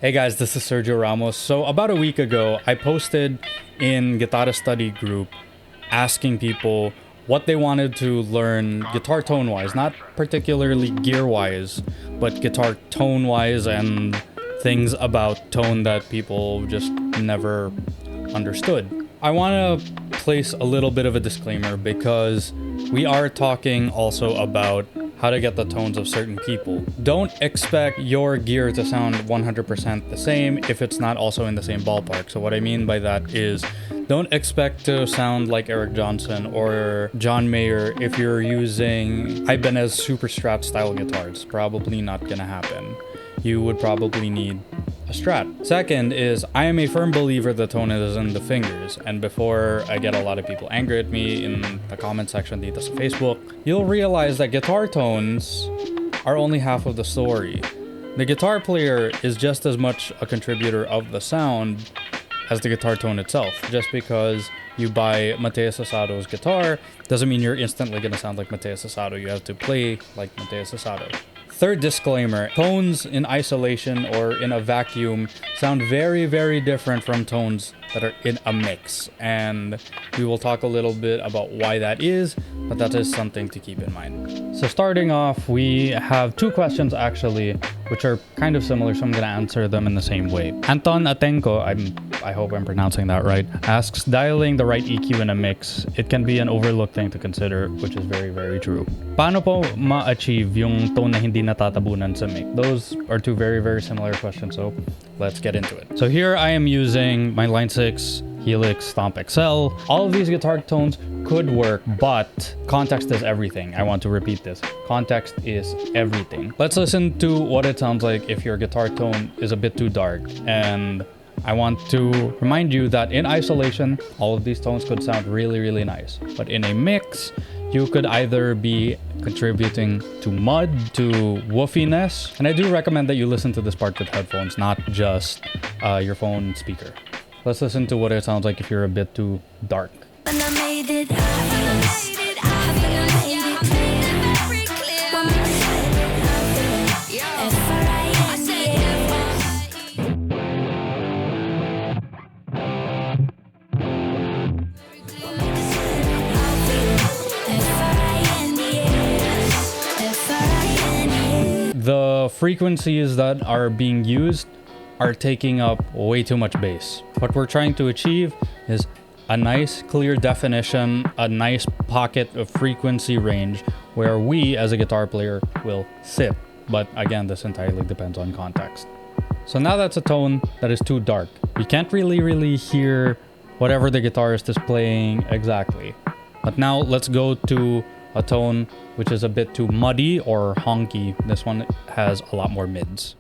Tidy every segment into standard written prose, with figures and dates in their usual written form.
Hey guys, this is Xergio Ramos. So about a week ago, I posted in Gitara Study Group asking people what they wanted to learn guitar tone-wise, not particularly gear-wise, but guitar tone-wise and things about tone that people just never understood. I want to place a little bit of a disclaimer because we are talking also about how to get the tones of certain people. Don't expect your gear to sound 100% the same if it's not also in the same ballpark. So what I mean by that is don't expect to sound like Eric Johnson or John Mayer if you're using Ibanez Super Strat style guitars. Probably not gonna happen. You would probably need a Strat. Second is, I am a firm believer the tone is in the fingers. And before I get a lot of people angry at me in the comment section dito sa Facebook, you'll realize that guitar tones are only half of the story. The guitar player is just as much a contributor of the sound as the guitar tone itself. Just because you buy Mateus Asado's guitar doesn't mean you're instantly gonna sound like Mateus Asado. You have to play like Mateus Asado. Third disclaimer, tones in isolation or in a vacuum sound very, very different from tones that are in a mix. And we will talk a little bit about why that is, but that is something to keep in mind. So starting off, we have two questions actually, which are kind of similar, so I'm gonna answer them in the same way. Anton Atenko, I hope I'm pronouncing that right, asks, dialing the right EQ in a mix, it can be an overlooked thing to consider, which is very, very true. Paano po ma-achieve yung tone na hindi natatabunan sa mic? Those are two very, very similar questions, so let's get into it. So here I am using my Line 6 Helix Stomp XL. All of these guitar tones could work, but context is everything. I want to repeat this. Context is everything. Let's listen to what it sounds like if your guitar tone is a bit too dark. And I want to remind you that in isolation, all of these tones could sound really, really nice. But in a mix, you could either be contributing to mud, to woofiness. And I do recommend that you listen to this part with headphones, not just your phone speaker. Let's listen to what it sounds like if you're a bit too dark. The frequencies that are being used are taking up way too much bass. What we're trying to achieve is a nice clear definition, a nice pocket of frequency range where we as a guitar player will sit. But again, this entirely depends on context. So now that's a tone that is too dark. We can't really hear whatever the guitarist is playing exactly. But now let's go to a tone which is a bit too muddy or honky. This one has a lot more mids.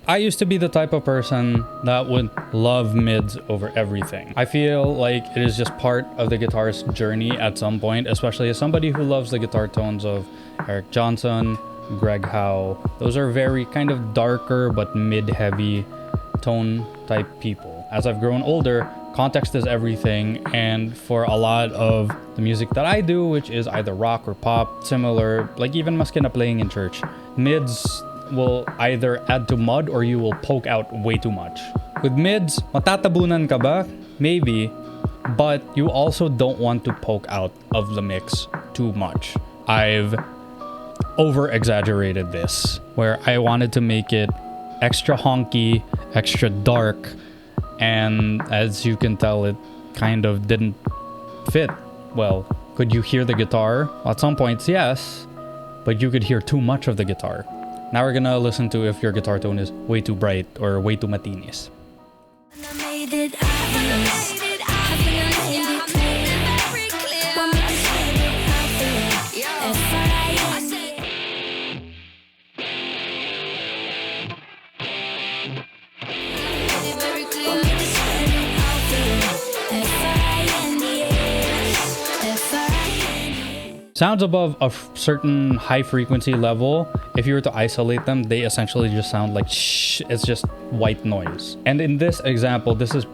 I used to be the type of person that would love mids over everything. I feel like it is just part of the guitarist's journey at some point, especially as somebody who loves the guitar tones of Eric Johnson, Greg Howe. Those are very kind of darker but mid-heavy tone type people. As I've grown older, context is everything, and for a lot of the music that I do, which is either rock or pop, similar, like even maski na playing in church, mids will either add to mud or you will poke out way too much. With mids, matatabunan ka ba? Maybe, but you also don't want to poke out of the mix too much. I've over-exaggerated this, where I wanted to make it extra honky, extra dark, and as you can tell, it kind of didn't fit well. Could you hear the guitar? At some points, yes, but you could hear too much of the guitar. Now we're gonna listen to if your guitar tone is way too bright or way too matinis. Sounds above a certain high frequency level, if you were to isolate them, they essentially just sound like shh. It's just white noise. And in this example, this is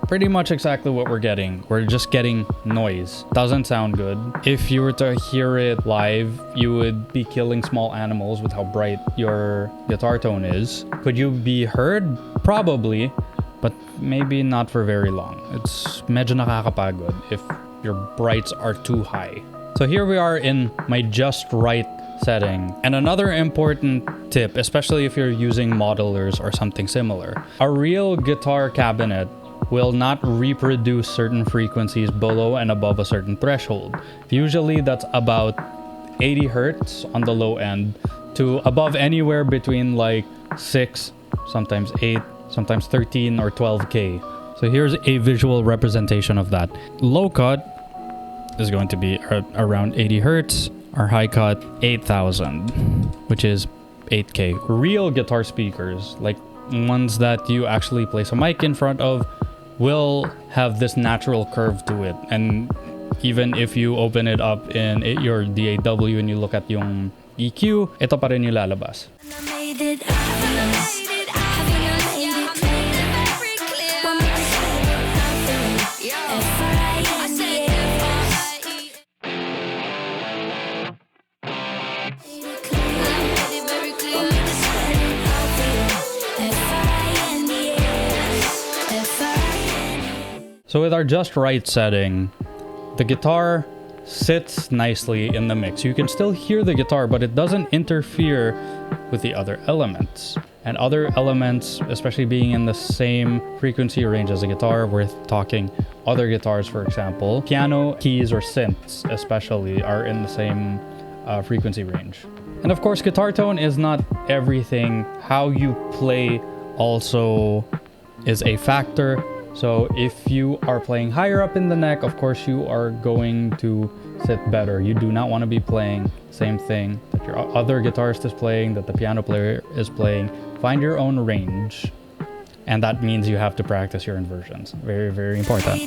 pretty much exactly what we're getting. We're just getting noise. Doesn't sound good. If you were to hear it live, you would be killing small animals with how bright your guitar tone is. Could you be heard? Probably, but maybe not for very long. It's medyo nakakapagod if your brights are too high. So here we are in my just right setting. And another important tip, especially if you're using modelers or something similar, a real guitar cabinet will not reproduce certain frequencies below and above a certain threshold. Usually that's about 80 hertz on the low end to above anywhere between like 6, sometimes 8, sometimes 13 or 12K. So here's a visual representation of that. Low cut is going to be around 80 hertz. Our high cut 8,000, which is 8K. Real guitar speakers, like ones that you actually place a mic in front of, will have this natural curve to it. And even if you open it up in your DAW and you look at yung EQ, ito pa rin yung lalabas. So with our just right setting, the guitar sits nicely in the mix. You can still hear the guitar, but it doesn't interfere with the other elements. And other elements, especially being in the same frequency range as a guitar, we're talking other guitars, for example. Piano, keys, or synths especially are in the same frequency range. And of course, guitar tone is not everything. How you play also is a factor. So if you are playing higher up in the neck, of course you are going to sit better. You do not want to be playing same thing that your other guitarist is playing, that the piano player is playing. Find your own range. And that means you have to practice your inversions. Very, very important.